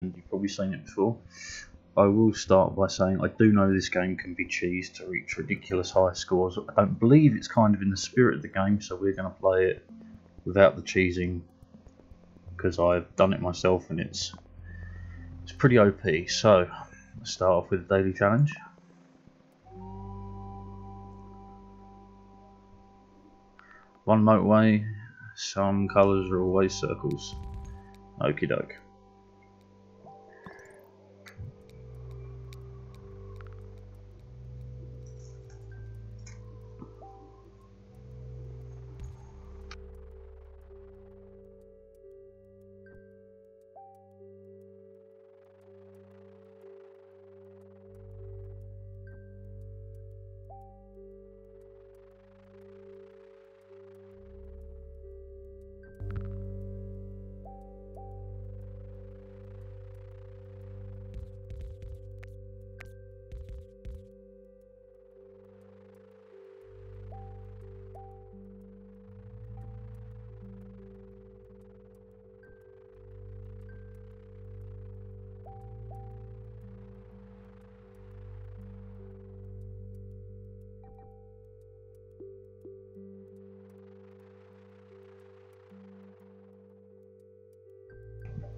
you've probably seen it before. I will start by saying I do know this game can be cheesed to reach ridiculous high scores. I don't believe it's kind of in the spirit of the game, so we're going to play it without the cheesing because I've done it myself and it's pretty OP. So let's start off with the daily challenge. One motorway, some colours are always circles. Okie doke.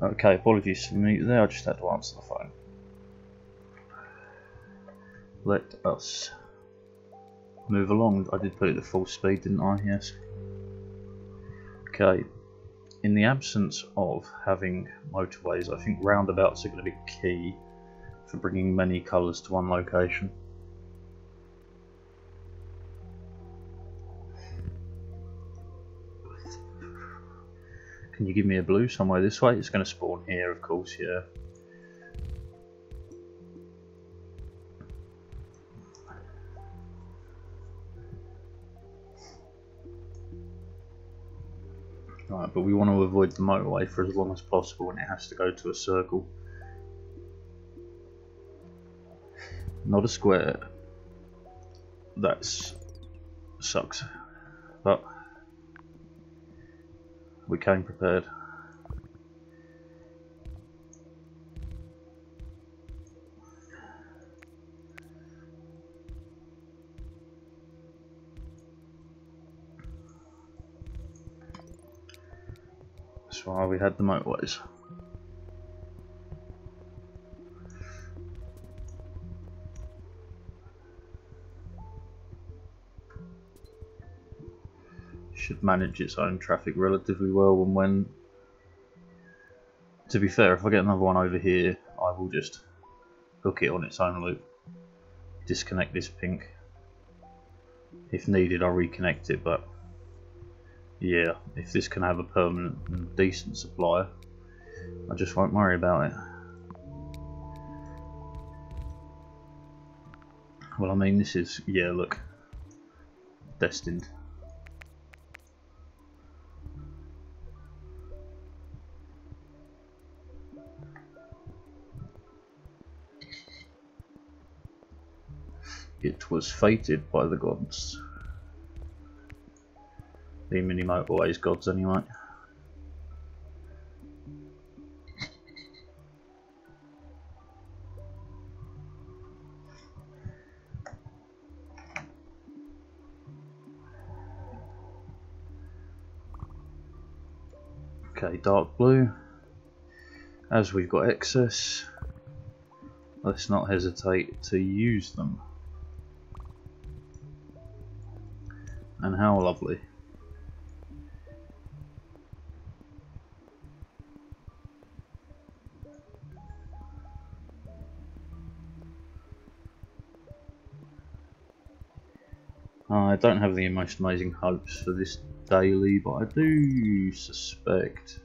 Okay, apologies for me there, I just had to answer the phone. Let us move along. I did put it at full speed, didn't I? Yes. Okay, in the absence of having motorways, I think roundabouts are going to be key for bringing many colours to one location. Can you give me a blue somewhere this way? It's going to spawn here, of course, yeah. Right, but we want to avoid the motorway for as long as possible and it has to go to a circle. Not a square. That sucks. But we came prepared. That's why we had the motorways. Should manage its own traffic relatively well, and when, to be fair, if I get another one over here I will just hook it on its own loop, disconnect this pink, if needed I'll reconnect it, but yeah, if this can have a permanent and decent supply I just won't worry about it. Well, I mean, this is, yeah, look, destined. It was fated by the gods. The Mini Motorways gods, anyway. Okay, dark blue. As we've got excess, let's not hesitate to use them. And how lovely. I don't have the most amazing hopes for this daily, but I do suspect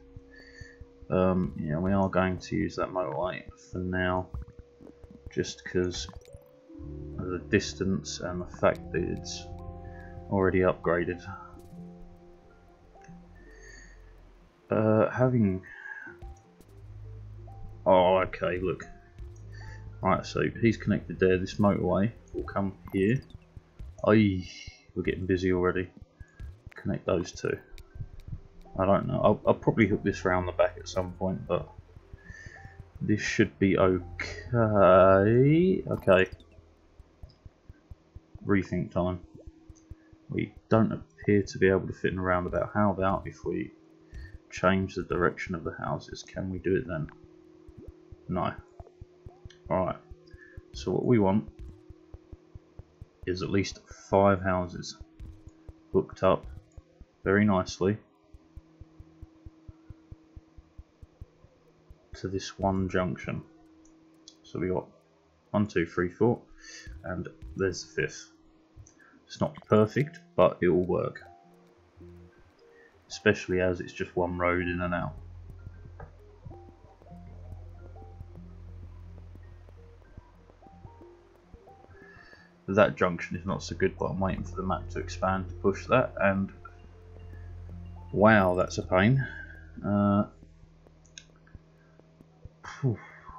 yeah, we are going to use that motorway for now, just because of the distance and the fact that it's already upgraded. Oh, okay, look. Right, so he's connected there. This motorway will come here. Aye, we're getting busy already. Connect those two. I don't know. I'll probably hook this round the back at some point, but This should be okay. Okay. Rethink time. We don't appear to be able to fit in a roundabout. How about if we change the direction of the houses? Can we do it then? No. Alright. So what we want is at least 5 houses hooked up very nicely to this one junction. So we got 1, 2, 3, 4, and there's the 5th. It's not perfect, but it will work, especially as it's just one road in and out. That junction is not so good, but I'm waiting for the map to expand to push that, and wow, that's a pain.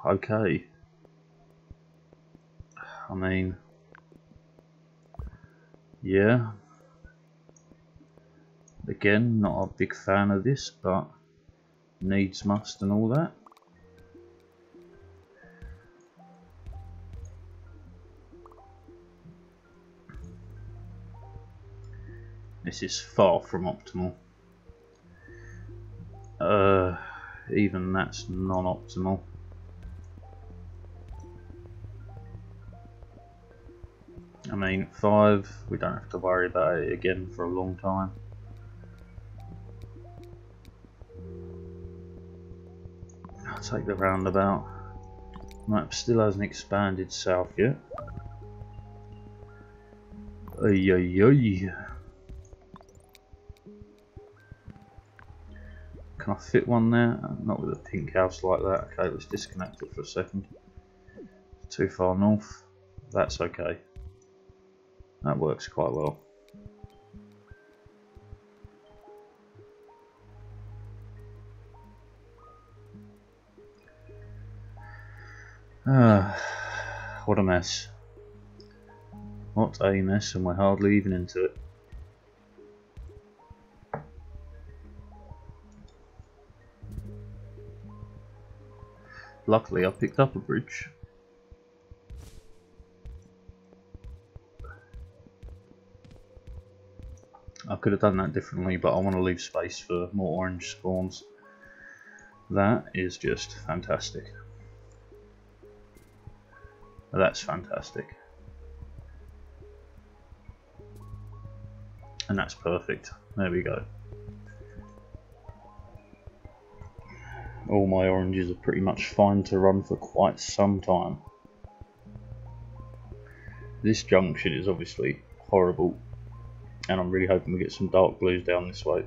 Okay. I mean, yeah. Again, not a big fan of this, but needs must and all that. This is far from optimal. Even that's non-optimal. I mean, 5, we don't have to worry about it again for a long time. I'll take the roundabout. Map still hasn't expanded south yet. Ay, ay, ay. Can I fit one there? Not with a pink house like that. Okay, let's disconnect it for a second. It's too far north. That's okay. That works quite well. What a mess. What a mess, and we're hardly even into it. Luckily I picked up a bridge. I could have done that differently, but I want to leave space for more orange spawns. That is just fantastic. That's fantastic. And that's perfect. There we go. All my oranges are pretty much fine to run for quite some time. This junction is obviously horrible, and I'm really hoping we get some dark blues down this way,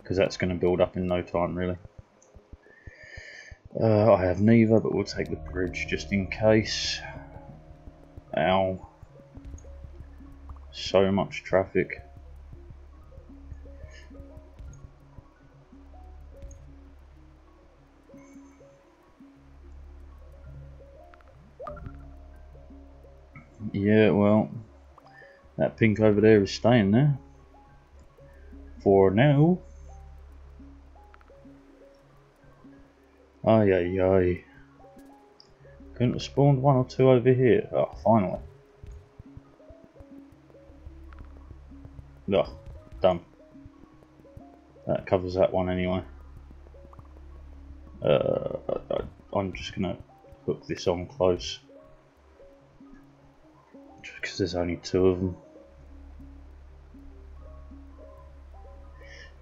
because that's going to build up in no time really. I have neither, but we'll take the bridge just in case. Ow. So much traffic. Yeah, well, that pink over there is staying there. For now. Ay, ay, ay. Couldn't have spawned 1 or 2 over here. Oh, finally. Ugh, done. That covers that one anyway. I'm just gonna hook this on close, just because there's only 2 of them.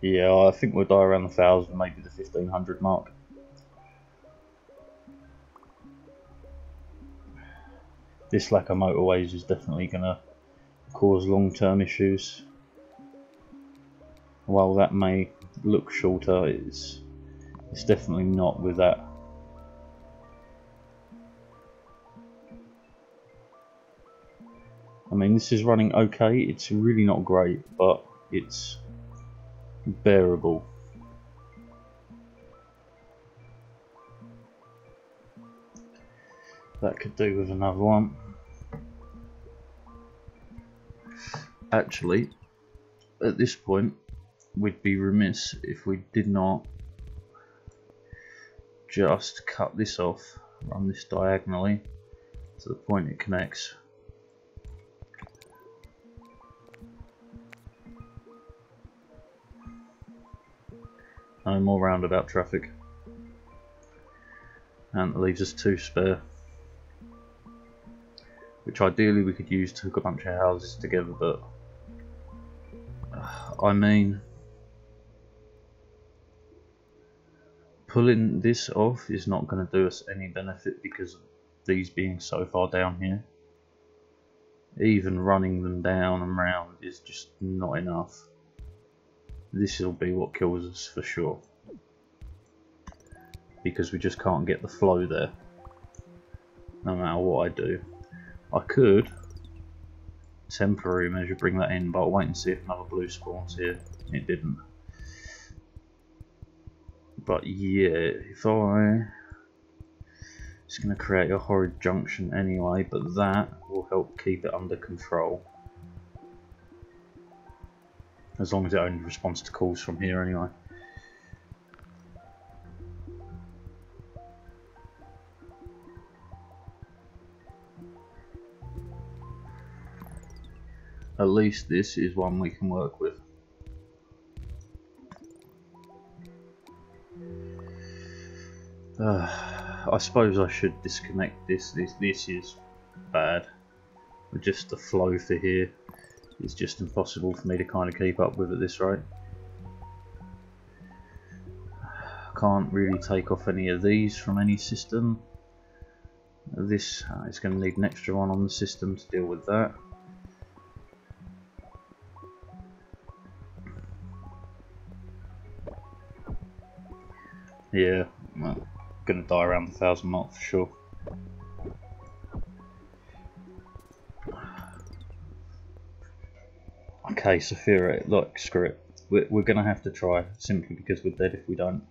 Yeah, I think we'll die around the 1,000, maybe the 1,500 mark. This lack of motorways is definitely gonna cause long-term issues. While that may look shorter, it's definitely not with that. I mean, this is running okay. It's really not great, but it's bearable. That could do with another one. Actually, at this point, we'd be remiss if we did not just cut this off, run this diagonally to the point it connects. No more roundabout traffic. And it leaves us 2 spare, which ideally we could use to hook a bunch of houses together, but I mean, pulling this off is not going to do us any benefit because of these being so far down here. Even running them down and round is just not enough. This will be what kills us for sure, because we just can't get the flow there no matter what I do. I could temporary measure bring that in, but I'll wait and see if another blue spawns here. It didn't. But yeah, if it's going to create a horrid junction anyway, but that will help keep it under control. As long as it only responds to calls from here anyway. At least this is one we can work with. I suppose I should disconnect this. This is bad. But just the flow for here is just impossible for me to kind of keep up with at this rate. Can't really take off any of these from any system. This is going to need an extra one on the system to deal with that. Yeah, well, gonna die around the 1,000 mark for sure. Okay, Saphira, look, screw it. We're gonna have to try, simply because we're dead if we don't.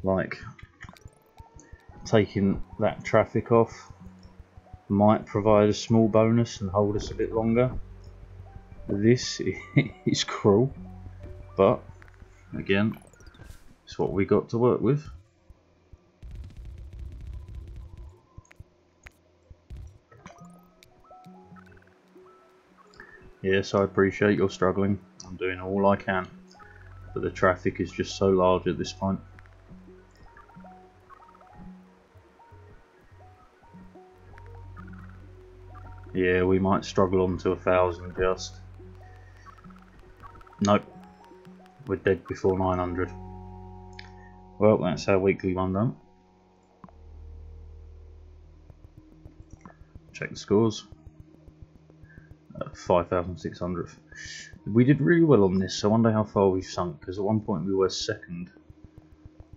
Like, taking that traffic off might provide a small bonus and hold us a bit longer. This is cruel, but again, it's what we got to work with. Yes, I appreciate you're struggling. I'm doing all I can, but the traffic is just so large at this point. Yeah, we might struggle on to 1,000 just. Nope, we're dead before 900. Well, that's our weekly one done. Check the scores. 5,600. We did really well on this, so I wonder how far we've sunk, because at one point we were second.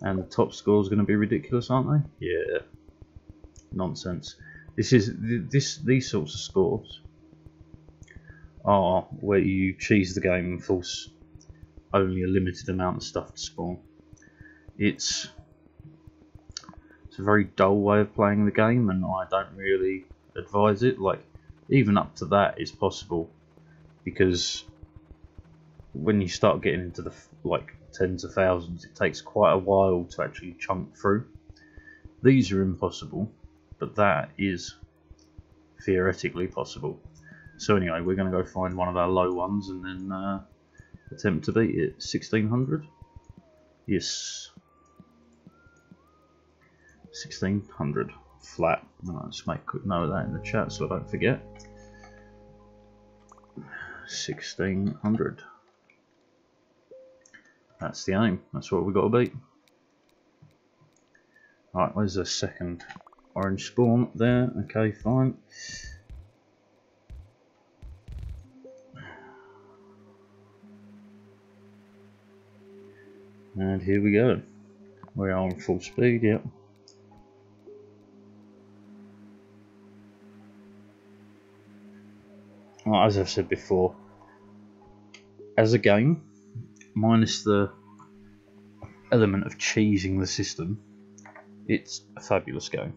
And the top score is going to be ridiculous, aren't they? Yeah. Nonsense. These sorts of scores are where you cheese the game and force only a limited amount of stuff to spawn. It's a very dull way of playing the game, and I don't really advise it. Like, even up to that is possible, because when you start getting into the tens of thousands, it takes quite a while to actually chunk through. These are impossible, but that is theoretically possible. So anyway, we're going to go find one of our low ones and then attempt to beat it. 1,600? Yes. 1,600 flat. Let's make a quick note of that in the chat so I don't forget. 1,600. That's the aim. That's what we've got to beat. Alright, where's the second orange spawn? There. Okay, fine. And here we go. We are on full speed, yep. Well, as I've said before, as a game, minus the element of cheesing the system, it's a fabulous game.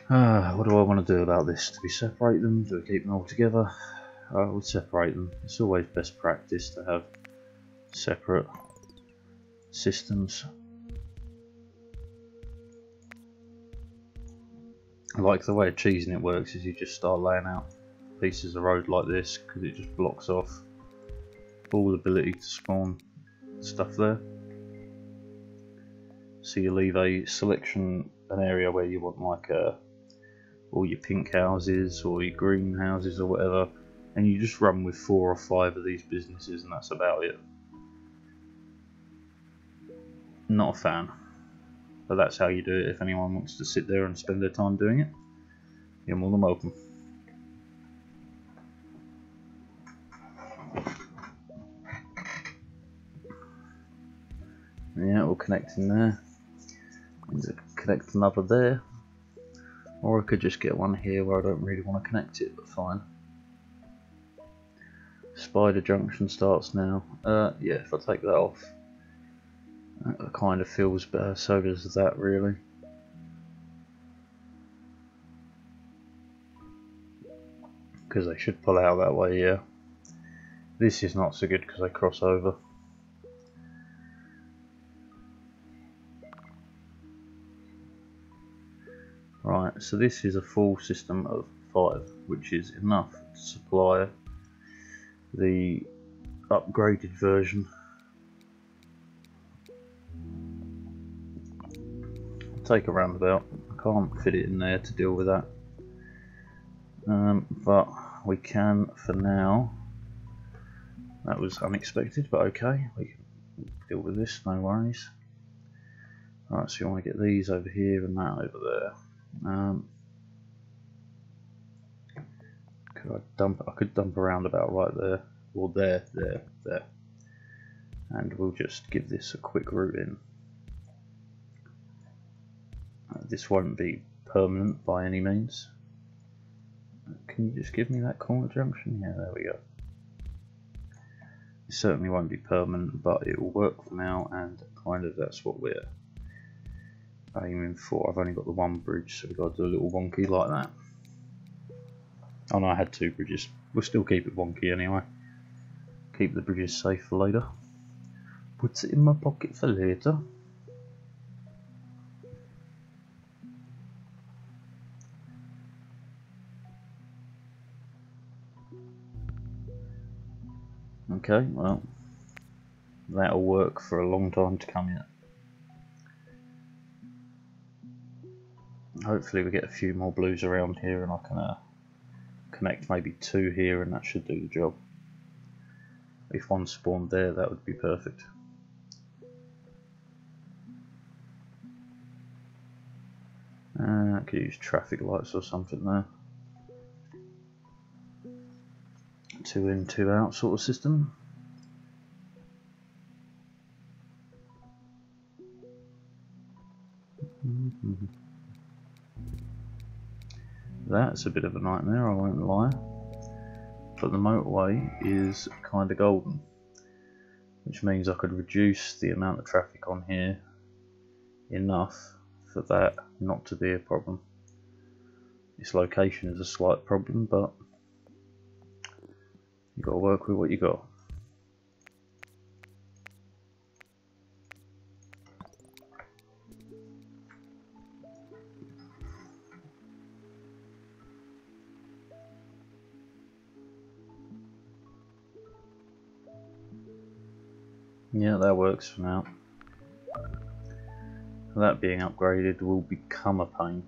What do I want to do about this? Do we separate them? Do we keep them all together? I would separate them. It's always best practice to have separate systems. Like the way of cheesing it works is you just start laying out pieces of road like this because it just blocks off all ability to spawn stuff there. So you leave a selection, an area where you want like all your pink houses or your green houses or whatever, and you just run with 4 or 5 of these businesses and that's about it. Not a fan, but that's how you do it. If anyone wants to sit there and spend their time doing it, you're more than welcome. Yeah, we'll connect in there. Connect another there. Or I could just get one here where I don't really want to connect it, but fine. Spider junction starts now. Yeah, if I take that off, that kind of feels better. So does that really. Because they should pull out that way, yeah. This is not so good because they cross over. Right, so this is a full system of 5, which is enough to supply the upgraded version. I'll take a roundabout. I can't fit it in there to deal with that, but we can for now. That was unexpected, but okay, we can deal with this, no worries. Alright, so you want to get these over here and that over there. I could dump a roundabout right there, or there, and we'll just give this a quick route in. This won't be permanent by any means. Can you just give me that corner junction? Yeah, there we go. It certainly won't be permanent, but it will work for now, and kind of that's what we're aiming for. I've only got the one bridge, so we've got to do a little wonky like that. Oh no, I had 2 bridges. We'll still keep it wonky anyway. Keep the bridges safe for later. Puts it in my pocket for later. Okay, well, that'll work for a long time to come yet. Hopefully we get a few more blues around here and I can connect maybe 2 here and that should do the job. If one spawned there, that would be perfect. I could use traffic lights or something there. 2 in, 2 out sort of system. That's a bit of a nightmare, I won't lie. But the motorway is kind of golden, which means I could reduce the amount of traffic on here enough for that not to be a problem. Its location is a slight problem, but you've got to work with what you got. Yeah, that works for now. That being upgraded will become a pain.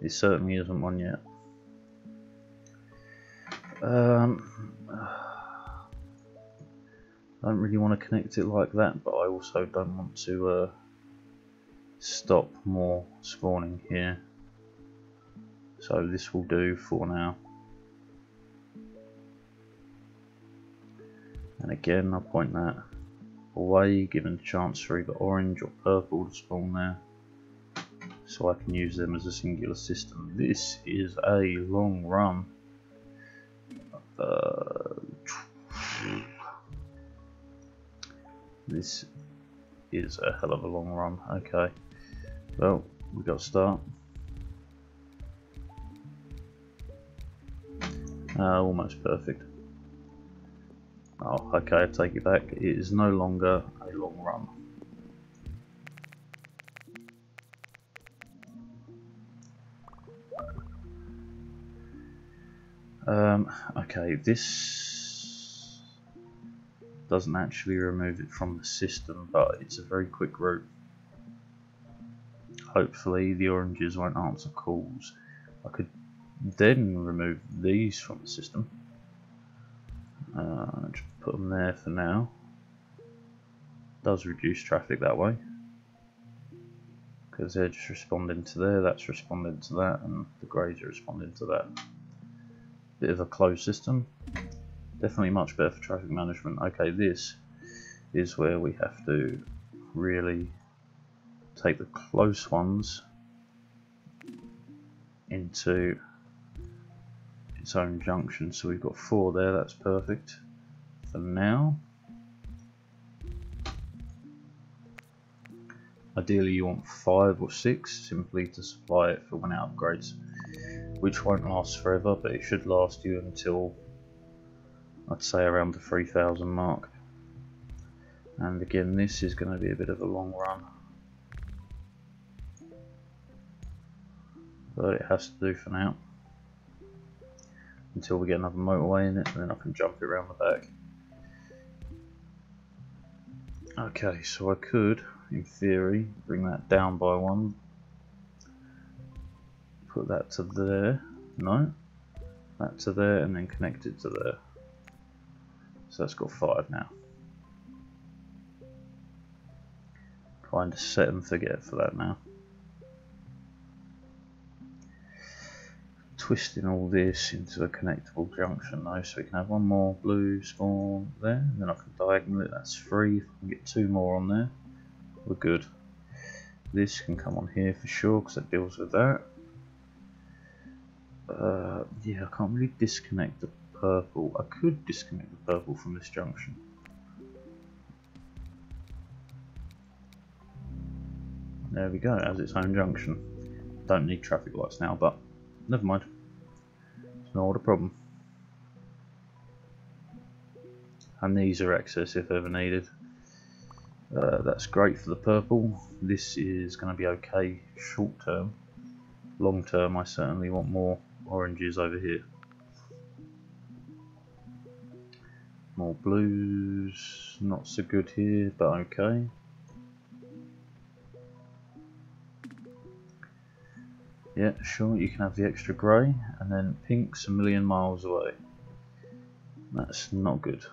It certainly isn't one yet. I don't really want to connect it like that, but I also don't want to stop more spawning here. So this will do for now. And again, I'll point that away, given a chance for either orange or purple to spawn there, so I can use them as a singular system. This is a long run. This is a hell of a long run. Okay, well, we got to start. Almost perfect. Oh, okay, I take it back. It is no longer a long run. Okay, this doesn't actually remove it from the system, but it's a very quick route. Hopefully the oranges won't answer calls. I could then remove these from the system. Just put them there for now. Does reduce traffic that way, because they're just responding to there, that's responding to that, and the greys are responding to that. Bit of a closed system. Definitely much better for traffic management. Okay, this is where we have to really take the close ones into its own junction. So we've got 4 there, that's perfect for now. Ideally you want 5 or 6 simply to supply it for when it upgrades, which won't last forever, but it should last you until I'd say around the 3000 mark. And again, this is going to be a bit of a long run, but it has to do for now until we get another motorway in it, and then I can jump it around the back. Okay, so I could, in theory, bring that down by 1, put that to there, no, that to there, and then connect it to there. So that's got 5 now. Kind of set and forget for that now. Twisting all this into a connectable junction though, so we can have 1 more blue spawn there, and then I can diagonal it, that's 3. If I can get 2 more on there, we're good. This can come on here for sure, because it deals with that. Yeah, I can't really disconnect the purple. I could disconnect the purple from this junction. There we go, it has its own junction. Don't need traffic lights now, but never mind. It's not a problem. And these are access if ever needed. That's great for the purple. This is going to be okay short term. Long term, I certainly want more oranges over here. More blues, not so good here, but okay. Yeah, sure, you can have the extra grey, and then pink's a million miles away. That's not good.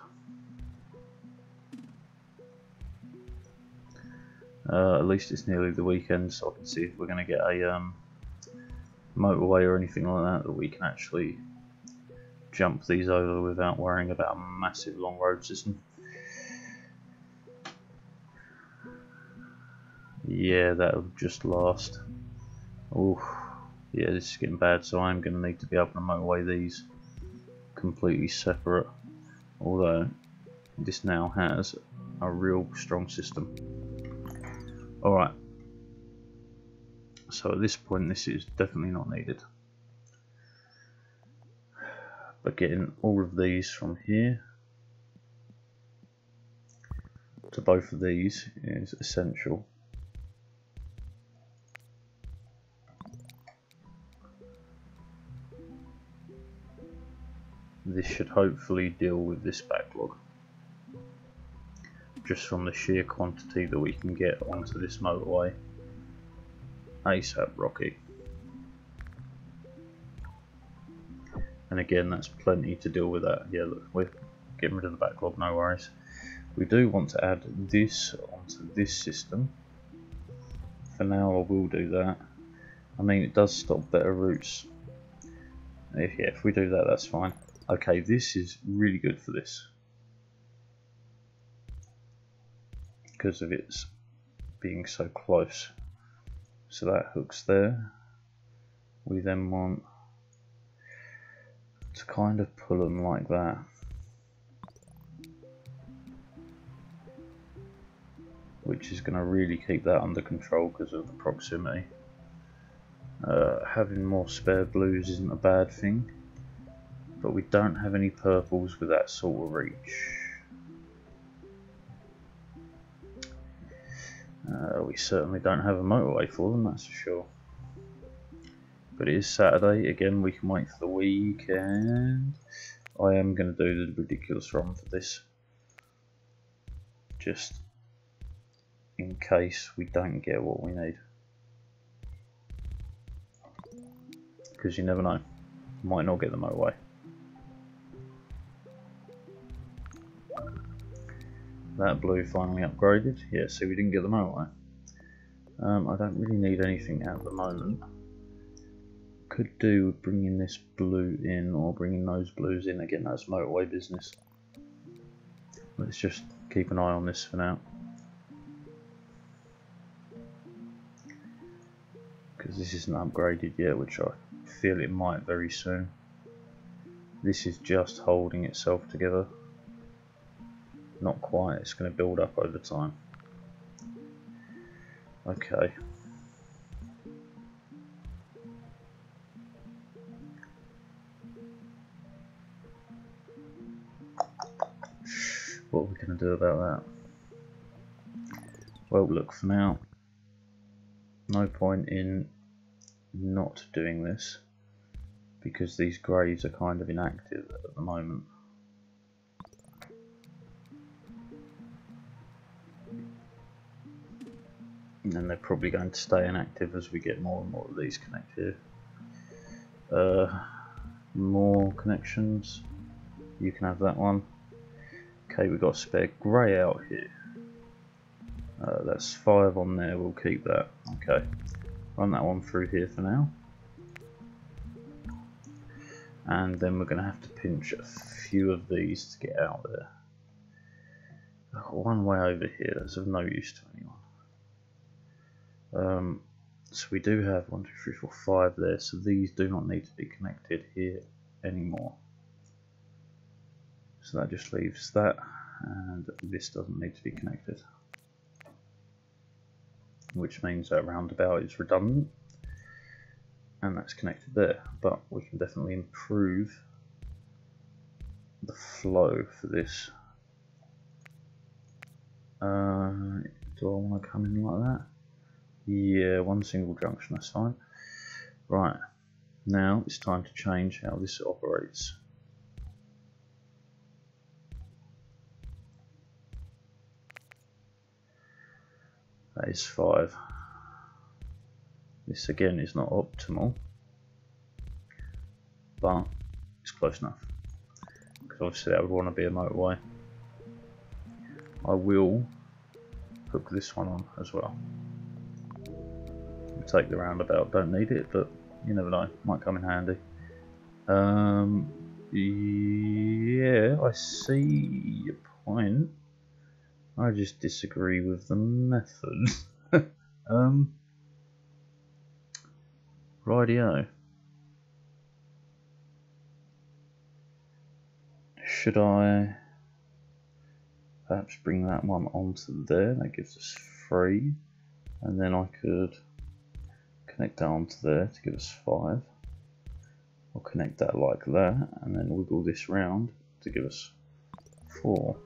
At least it's nearly the weekend, so I can see if we're going to get a motorway or anything like that we can actually jump these over without worrying about a massive long road system. Yeah, that'll just last. Oh, yeah, this is getting bad, so I'm going to need to be able to motorway these completely separate, although this now has a real strong system. Alright, so at this point this is definitely not needed, but getting all of these from here to both of these is essential. This should hopefully deal with this backlog, just from the sheer quantity that we can get onto this motorway ASAP Rocky. And again, that's plenty to deal with that. Yeah, look, we're getting rid of the backlog, no worries. We do want to add this onto this system. For now I will do that. I mean, it does stop better routes. If we do that, that's fine. Okay, this is really good for this, because of its being so close. So that hook's there. We then want to kind of pull them like that. Which is going to really keep that under control because of the proximity. Having more spare blues isn't a bad thing. but we don't have any purples with that sort of reach. We certainly don't have a motorway for them, that's for sure. But it is Saturday, again we can wait for the weekend. I am going to do the ridiculous run for this, just in case we don't get what we need. Because you never know, might not get the motorway. That blue finally upgraded. Yeah, see, we didn't get the motorway. I don't really need anything at the moment. Could do with bringing this blue in, or bringing those blues in. Again, that's motorway business. Let's just keep an eye on this for now, because this isn't upgraded yet, which I feel it might very soon. This is just holding itself together. Not quite, it's going to build up over time. Okay. What are we going to do about that? Well, look, for now, no point in not doing this, because these graves are kind of inactive at the moment. And then they're probably going to stay inactive as we get more and more of these connected. More connections. You can have that one. Okay, we've got a spare grey out here. That's 5 on there, we'll keep that. Okay, run that one through here for now. And then we're going to have to pinch a few of these to get out there. I've got one way over here that's of no use to anyone. So we do have 1, 2, 3, 4, 5 there, so these do not need to be connected here anymore. So that just leaves that, and this doesn't need to be connected. Which means that roundabout is redundant, and that's connected there, but we can definitely improve the flow for this. Do I want to come in like that? Yeah, one single junction, that's fine. Right, now it's time to change how this operates. That is 5. This again is not optimal, but it's close enough, because obviously that would want to be a motorway. I will hook this one on as well. Take the roundabout, don't need it, but you never know, might come in handy. Yeah, I see your point. I just disagree with the method. Rightio. Should I perhaps bring that one onto there? That gives us 3, and then I could connect that onto there to give us 5. I'll connect that like that, and then wiggle this round to give us 4.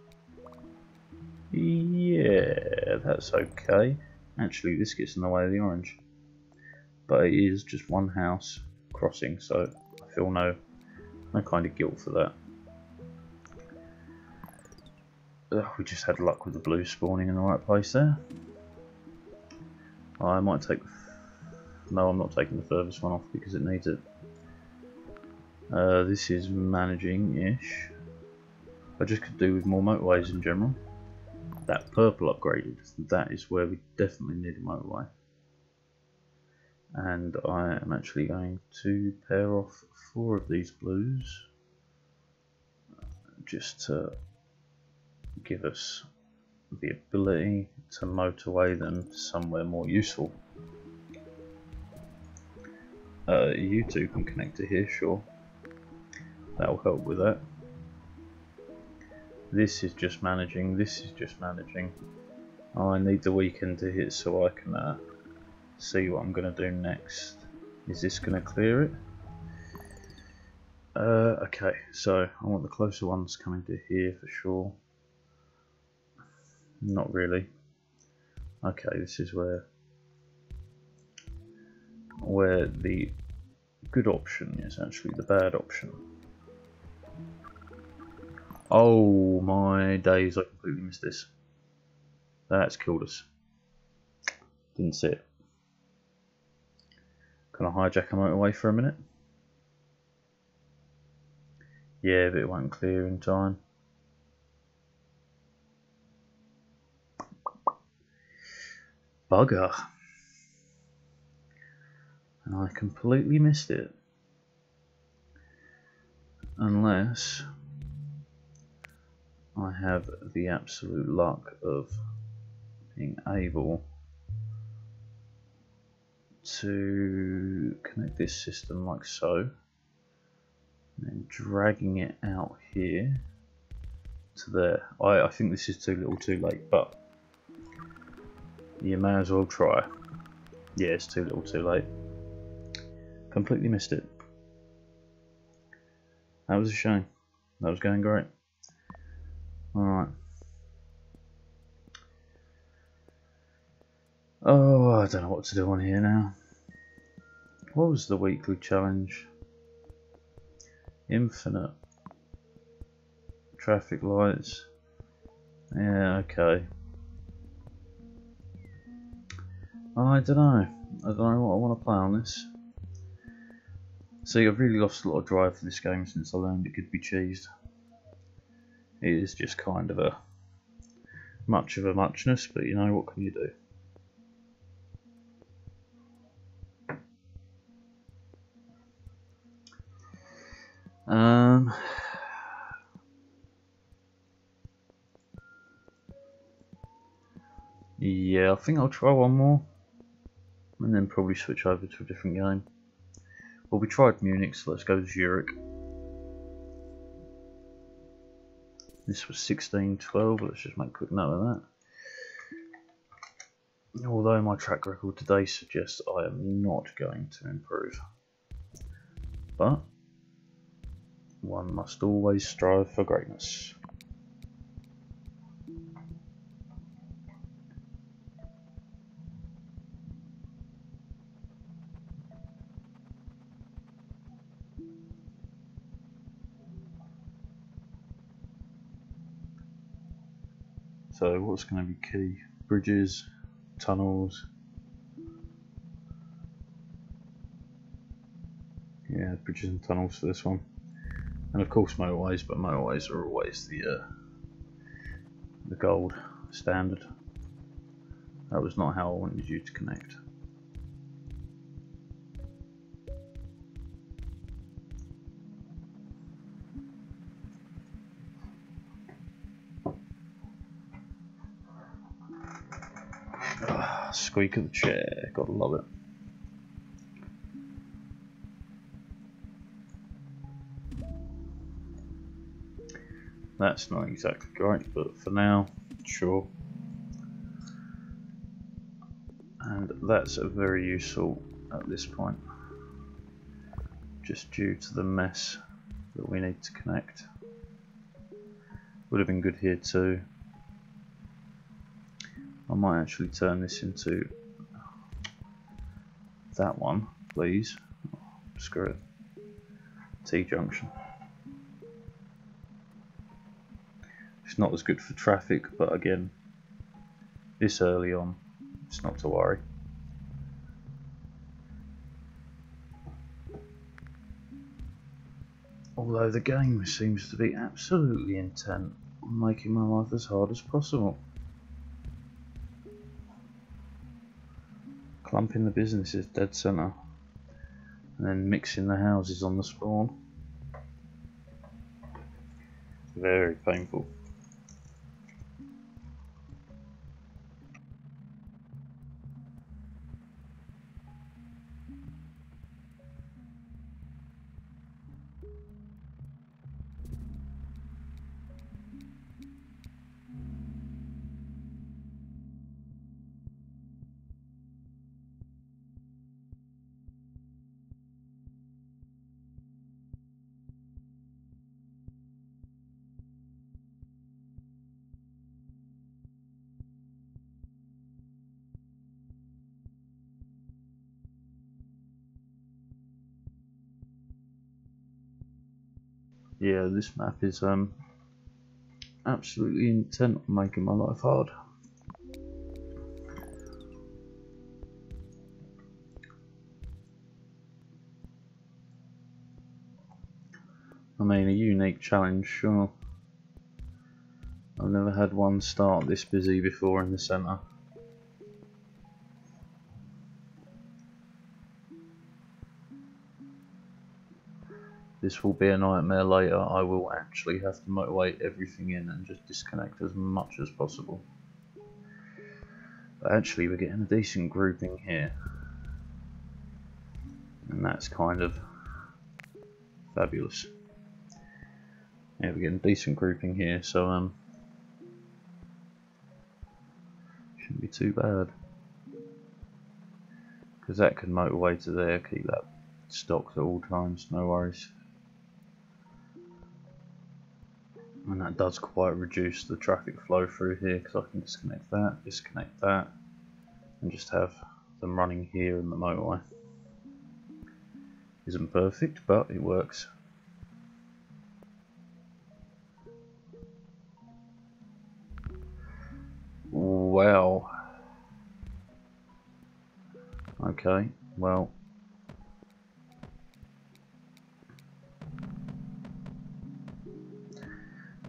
Yeah, that's okay. Actually, this gets in the way of the orange, but it is just one house crossing, so I feel no kind of guilt for that. We just had luck with the blue spawning in the right place there. I might take. No, I'm not taking the furthest one off because it needs it. This is managing-ish. I just could do with more motorways in general. That purple upgraded, that is where we definitely need a motorway. And I am actually going to pair off 4 of these blues, just to give us the ability to motorway them somewhere more useful. You two can connect to here, sure. That will help with that. This is just managing, this is just managing. I need the weekend to hit so I can see what I'm going to do next. Is this going to clear it? Okay, so I want the closer ones coming to here for sure. Not really. Okay, this is where the good option is actually the bad option. Oh my days, I completely missed this. That's killed us. Didn't see it. Can I hijack a motorway for a minute? Yeah, but it won't clear in time. Bugger. And I completely missed it. Unless I have the absolute luck of being able to connect this system like so, and then dragging it out here to there. I think this is too little too late, but you may as well try. Yeah, it's too little too late. Completely missed it. That was a shame. That was going great. Alright. Oh, I don't know what to do on here now. What was the weekly challenge? Infinite traffic lights. Yeah, okay. I don't know. I don't know what I want to play on this. See, I've really lost a lot of drive for this game since I learned it could be cheesed. It is just kind of a much of a muchness, but you know, what can you do? Yeah, I think I'll try one more and then probably switch over to a different game. Well, we tried Munich, so let's go to Zurich. This was 16-12, let's just make a quick note of that. Although my track record today suggests I am not going to improve. But one must always strive for greatness. So what's going to be key? Bridges, tunnels. Yeah, bridges and tunnels for this one. And of course motorways, but motorways are always the gold standard. That was not how I wanted you to connect. Squeak of the chair, gotta love it. That's not exactly right, but for now, sure. And that's very useful at this point, just due to the mess that we need to connect. Would have been good here too. I might actually turn this into that one, please. Screw it. T-junction. It's not as good for traffic, but again, this early on, it's not to worry. Although the game seems to be absolutely intent on making my life as hard as possible. Clumping the businesses dead centre, and then mixing the houses on the spawn. Very painful. Yeah, this map is absolutely intent on making my life hard. I mean, a unique challenge, sure. I've never had one start this busy before in the centre. This will be a nightmare later. I will actually have to motorway everything in and just disconnect as much as possible. But actually we're getting a decent grouping here. And that's kind of fabulous. Yeah, we're getting decent grouping here, so shouldn't be too bad. Because that can motorway to there, keep that stocked at all times, no worries. And that does quite reduce the traffic flow through here, because I can disconnect that, and just have them running here in the motorway. Isn't perfect, but it works. Wow. Okay, well.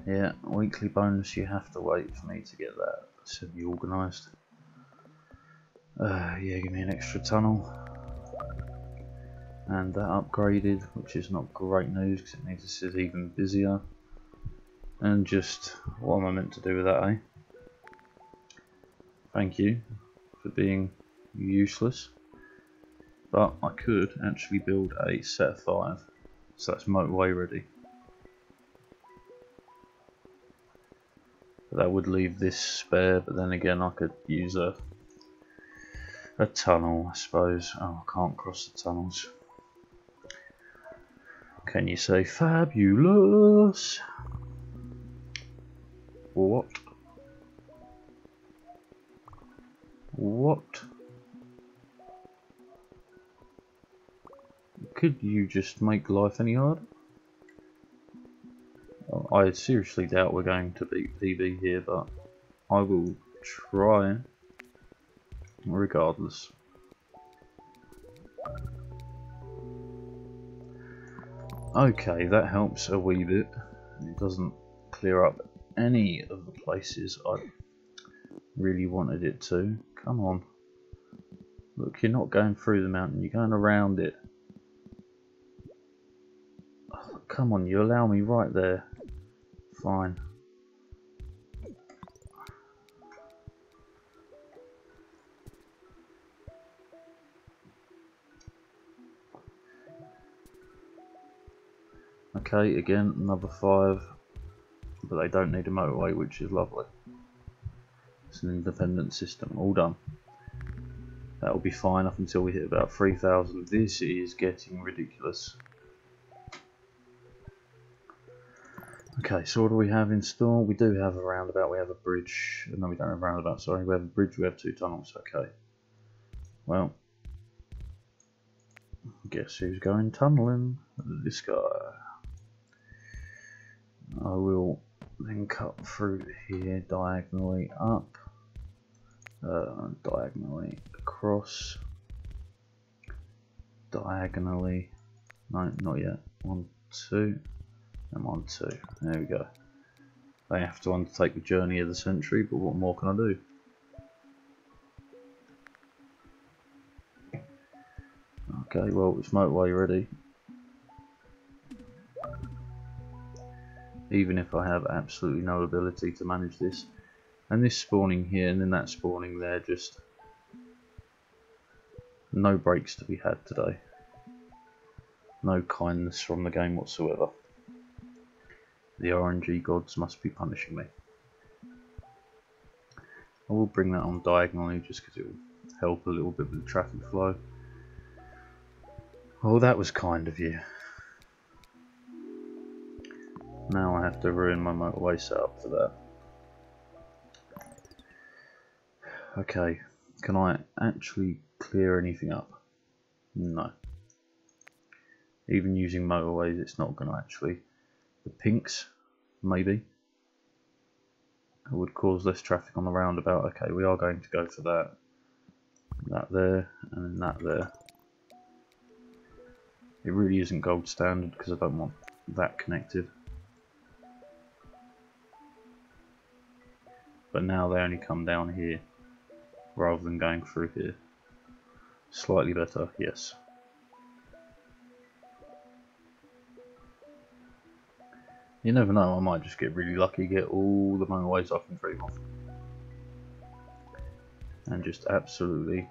Yeah, weekly bonus, you have to wait for me to get that semi-organised. Yeah, give me an extra tunnel. And that upgraded, which is not great news because it makes us even busier. And just, what am I meant to do with that, eh? Thank you for being useless. But I could actually build a set of 5, so that's motorway ready. But that would leave this spare, but then again I could use a tunnel, I suppose. Oh, I can't cross the tunnels. Can you say fabulous? What? What? Could you just make life any harder? I seriously doubt we're going to beat PB here, but I will try regardless. Okay, that helps a wee bit. It doesn't clear up any of the places I really wanted it to. Come on. Look, you're not going through the mountain, you're going around it. Oh, come on, you allow me right there. Fine. Okay, again, another 5. But they don't need a motorway, which is lovely. It's an independent system, all done. That'll be fine up until we hit about 3,000. This is getting ridiculous. Okay, so what do we have in store? We do have a roundabout, we have a bridge. No, we don't have a roundabout, sorry. We have a bridge, we have 2 tunnels, okay. Well, guess who's going tunnelling? This guy. I will then cut through here diagonally up, diagonally across, diagonally, no, not yet, 1, 2, and 1, 2, there we go. They have to undertake the journey of the century, but what more can I do? Okay, well, it's motorway ready. Even if I have absolutely no ability to manage this. And this spawning here and then that spawning there, just no breaks to be had today. No kindness from the game whatsoever. The RNG gods must be punishing me. I will bring that on diagonally just because it will help a little bit with the traffic flow. Oh, that was kind of you. Now I have to ruin my motorway setup for that. Okay, can I actually clear anything up? No. Even using motorways, it's not going to actually The pinks, maybe. It would cause less traffic on the roundabout. Okay, we are going to go for that. That there, and then that there. It really isn't gold standard because I don't want that connected. But now they only come down here rather than going through here. Slightly better, yes. You never know, I might just get really lucky, get all the motorways I can dream of. And just absolutely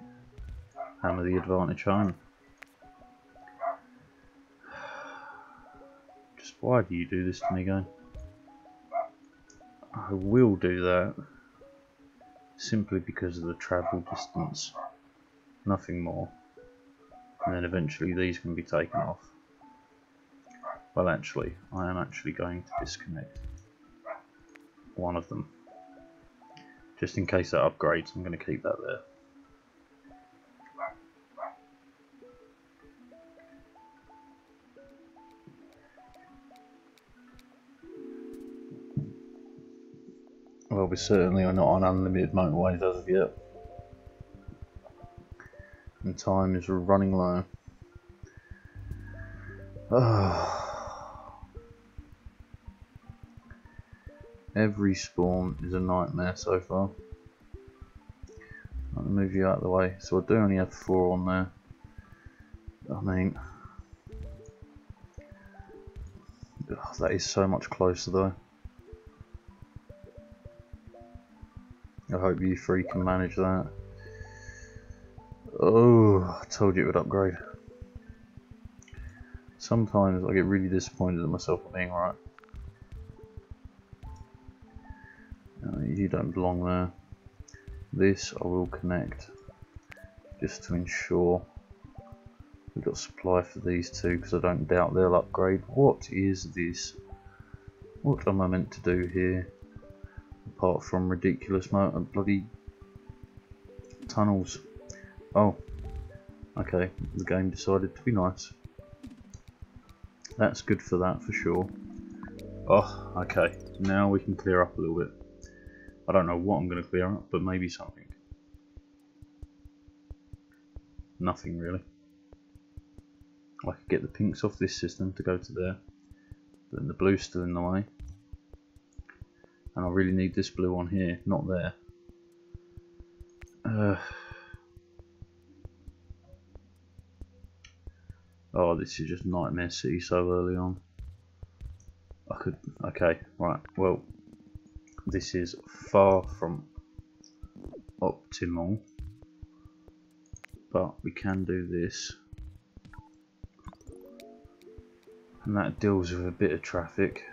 hammer the advantage home. Just why do you do this to me, game? I will do that simply because of the travel distance. Nothing more. And then eventually these can be taken off. Well, actually, I am actually going to disconnect one of them. Just in case that upgrades, I'm going to keep that there. Well, we certainly are not on unlimited motorways as of yet. And time is running low. Every spawn is a nightmare so far. I'll move you out of the way. So I do only have 4 on there. I mean, that is so much closer though. I hope you 3 can manage that. Oh, I told you it would upgrade. Sometimes I get really disappointed at myself for being right. You don't belong there. This I will connect just to ensure we've got supply for these 2 because I don't doubt they'll upgrade. What is this? What am I meant to do here? Apart from ridiculous bloody tunnels. Oh, okay, the game decided to be nice. That's good for that for sure. Oh, okay, now we can clear up a little bit. I don't know what I'm going to clear up, but maybe something. Nothing really. I could get the pinks off this system to go to there, but then the blue's still in the way. And I really need this blue on here, not there. Oh, this is just Nightmare City so early on. Okay, right, well, this is far from optimal, but we can do this. And that deals with a bit of traffic.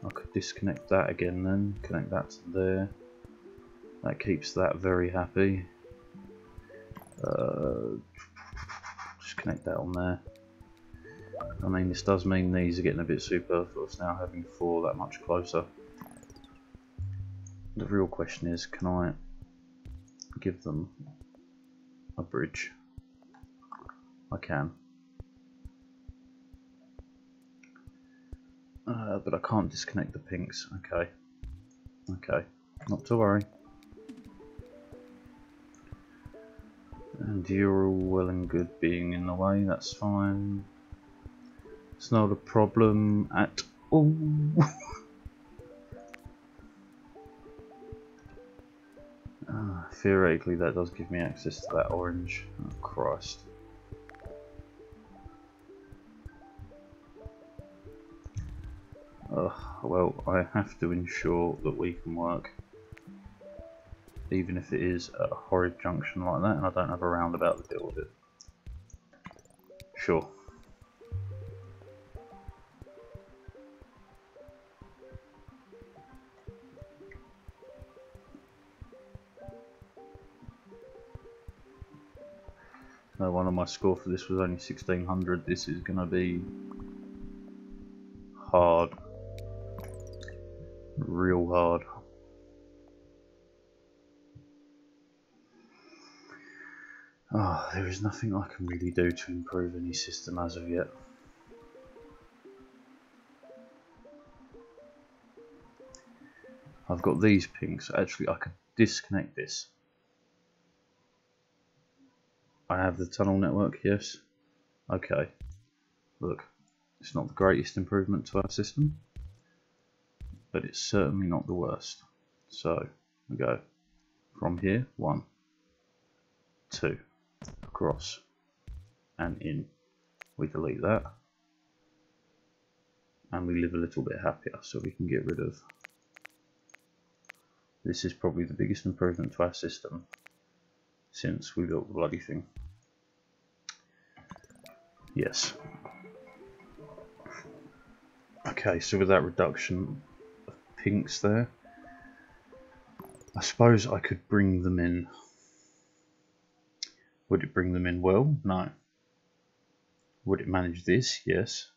I could disconnect that again then, connect that to there. That keeps that very happy. Just connect that on there. I mean, this does mean these are getting a bit superfluous now, having 4 that much closer. The real question is, can I give them a bridge? I can. But I can't disconnect the pinks. Okay. Okay. Not to worry. And you're all well and good being in the way, that's fine. It's not a problem at all. Theoretically that does give me access to that orange. Oh Christ. Well, I have to ensure that we can work. Even if it is at a horrid junction like that and I don't have a roundabout to deal with it. Sure. No wonder my score for this was only 1600. This is going to be hard. Real hard. Oh, there is nothing I can really do to improve any system as of yet. I've got these pinks. Actually, I could disconnect this. I have the tunnel network, yes. Okay. Look, it's not the greatest improvement to our system, but it's certainly not the worst. So we go from here, 1, 2, across and in. We delete that and we live a little bit happier, so we can get rid of. This is probably the biggest improvement to our system since we built the bloody thing. Yes. Okay, so with that reduction of pinks there, I suppose I could bring them in. Would it bring them in well? No. Would it manage this? Yes.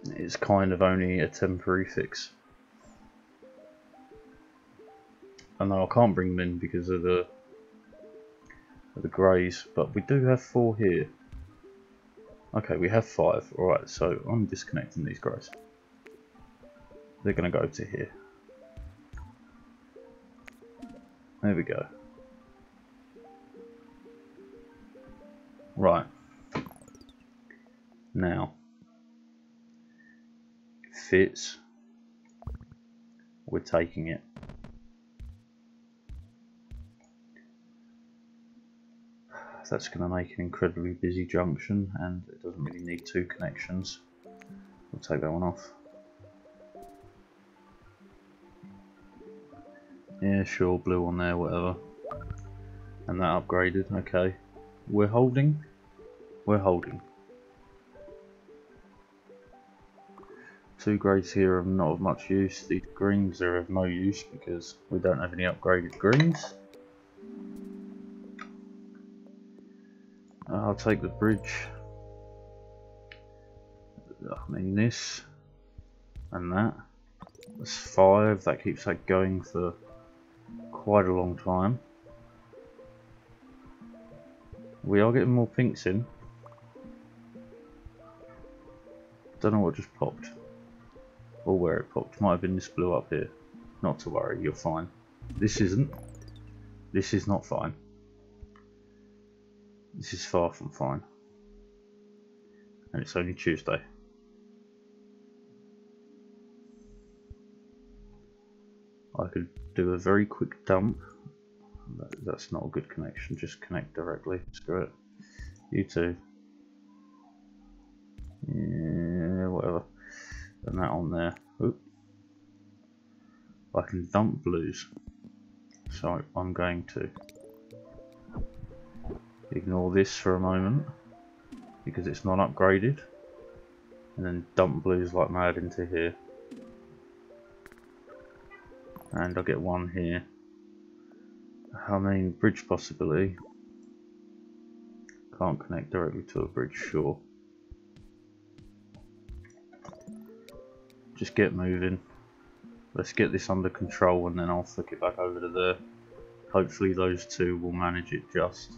It's kind of only a temporary fix. I know I can't bring them in because of the greys, but we do have 4 here. Okay, we have 5. Alright, so I'm disconnecting these greys. They're going to go to here. There we go. Right. Now, it fits. We're taking it. That's going to make an incredibly busy junction, and it doesn't really need 2 connections. We'll take that one off. Yeah, sure, blue on there, whatever. And that upgraded, okay. We're holding. We're holding. 2 greys here are not of much use. These greens are of no use because we don't have any upgraded greens. I'll take the bridge. I mean this and that. That's 5. That keeps that going for quite a long time. We are getting more pinks in. Don't know what just popped or where it popped. Might have been this blue up here. Not to worry, you're fine. This isn't. This is not fine. This is far from fine. And it's only Tuesday. I could do a very quick dump. That's not a good connection, just connect directly. Screw it. You too. Yeah, whatever. And that on there. Oop. I can dump blues. So I'm going to ignore this for a moment because it's not upgraded, and then dump blues like mad into here, and I'll get 1 here. I mean, bridge possibility. Can't connect directly to a bridge, sure. Just get moving. Let's get this under control and then I'll flick it back over to there. Hopefully those 2 will manage it just.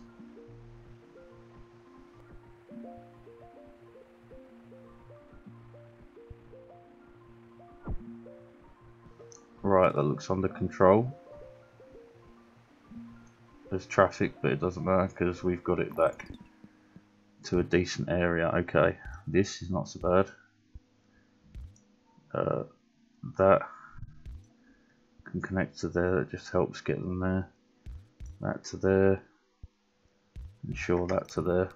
Right, that looks under control. There's traffic, but it doesn't matter because we've got it back to a decent area. Okay, this is not so bad. That can connect to there, that just helps get them there. That to there, and sure, that to there.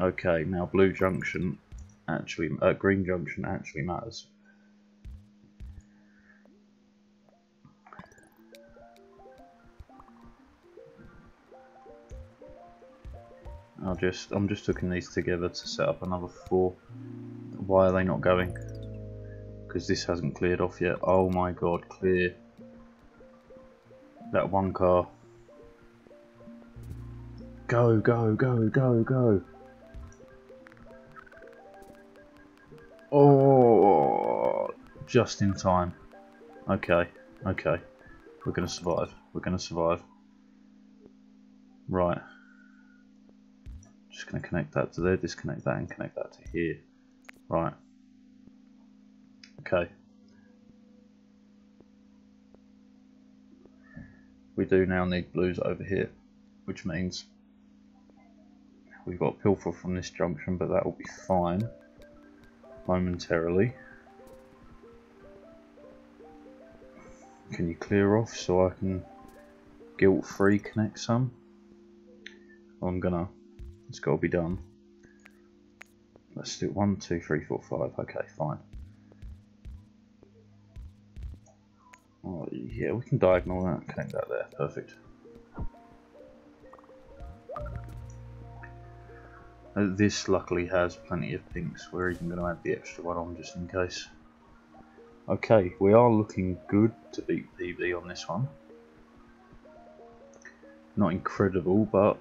Okay, now blue junction actually, green junction actually matters. I'm just hooking these together to set up another 4. Why are they not going? Because this hasn't cleared off yet. Oh my god, clear. That 1 car. Go, go, go, go, go. Oh, just in time. Okay, okay. We're going to survive. We're going to survive. Right. Just going to connect that to there, disconnect that and connect that to here. Right. Okay. We do now need blues over here, which means we've got pilfer from this junction, but that will be fine momentarily. Can you clear off so I can guilt-free connect some? It's got to be done. Let's do 1, 2, 3, 4, 5. Okay, fine. Oh, yeah, we can diagonal that, connect that there, perfect. This luckily has plenty of pinks. We're even going to add the extra one on just in case. Okay, we are looking good to beat PB on this one. Not incredible, but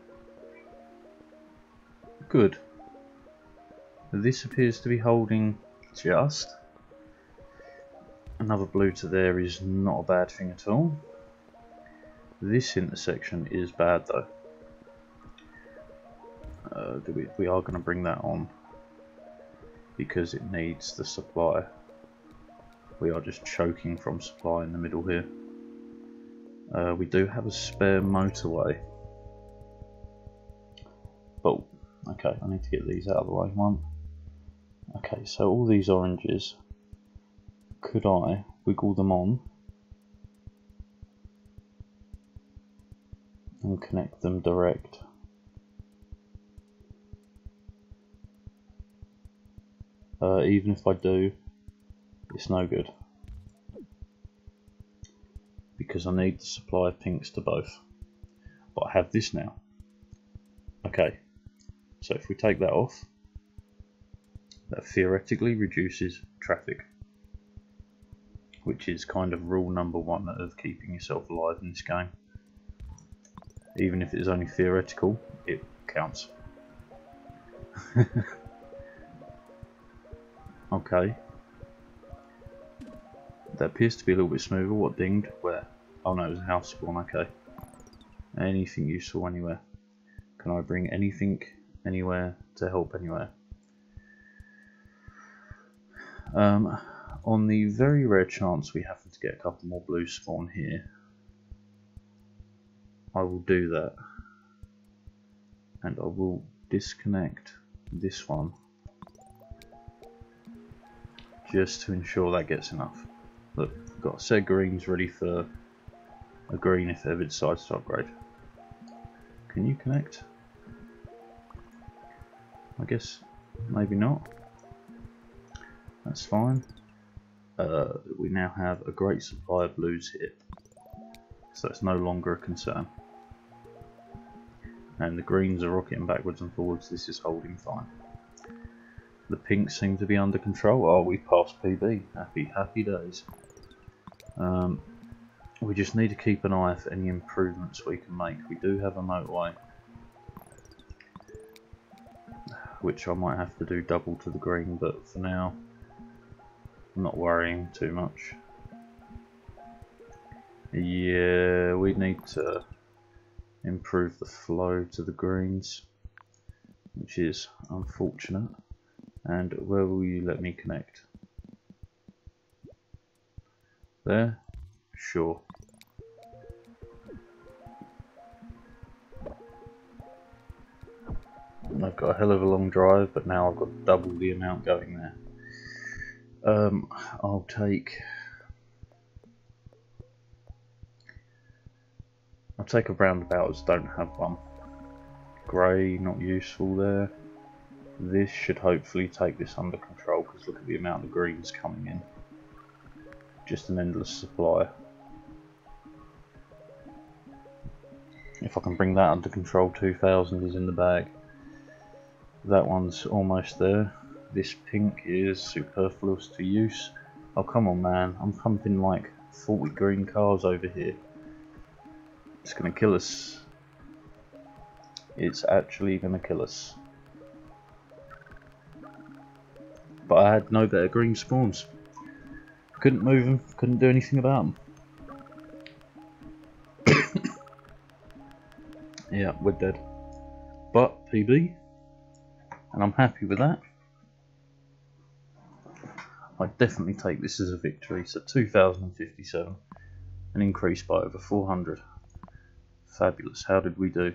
good. This appears to be holding just. Another blue to there is not a bad thing at all. This intersection is bad though. We are going to bring that on because it needs the supply. We are just choking from supply in the middle here. We do have a spare motorway. But, okay, I need to get these out of the way. One. Okay, so all these oranges, could I wiggle them on and connect them direct? Even if I do, it's no good because I need the supply of pinks to both, but I have this now. Okay, so if we take that off, that theoretically reduces traffic, which is kind of rule number one of keeping yourself alive in this game. Even if it's only theoretical, it counts. Okay. That appears to be a little bit smoother. What dinged? Where? Oh no, it was a house spawn, okay. Anything useful anywhere? Can I bring anything anywhere to help anywhere? On the very rare chance we happen to get a couple more blue spawn here, I will do that. And I will disconnect this one just to ensure that gets enough. Look, I've got a set of greens ready for a green if ever decides to upgrade. Can you connect? I guess maybe not. That's fine. We now have a great supply of blues here, so it's no longer a concern. And the greens are rocketing backwards and forwards. This is holding fine. The pinks seem to be under control. Oh, we passed PB. Happy days. We just need to keep an eye for any improvements we can make. We do have a motorway, which I might have to do double to the green, but for now, I'm not worrying too much. Yeah, we need to improve the flow to the greens, which is unfortunate. And where will you let me connect? There? Sure. I've got a hell of a long drive, but now I've got double the amount going there. I'll take a roundabout as don't have one. Grey, not useful there. This should hopefully take this under control because look at the amount of greens coming in. Just an endless supply. If I can bring that under control, 2000 is in the bag. That one's almost there. This pink is superfluous to use. Oh come on man, I'm pumping like 40 green cars over here. It's gonna kill us. It's actually gonna kill us. But I had no better green spawns. Couldn't move them, couldn't do anything about them. Yeah, we're dead. But PB, and I'm happy with that. I definitely take this as a victory. So 2,057, an increase by over 400. Fabulous. How did we do?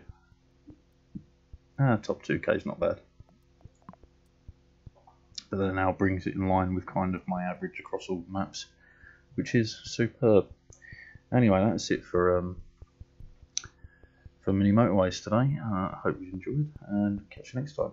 Top 2k is not bad. But that now brings it in line with kind of my average across all maps, which is superb. Anyway, that's it for Mini Motorways today. I hope you enjoyed, and catch you next time.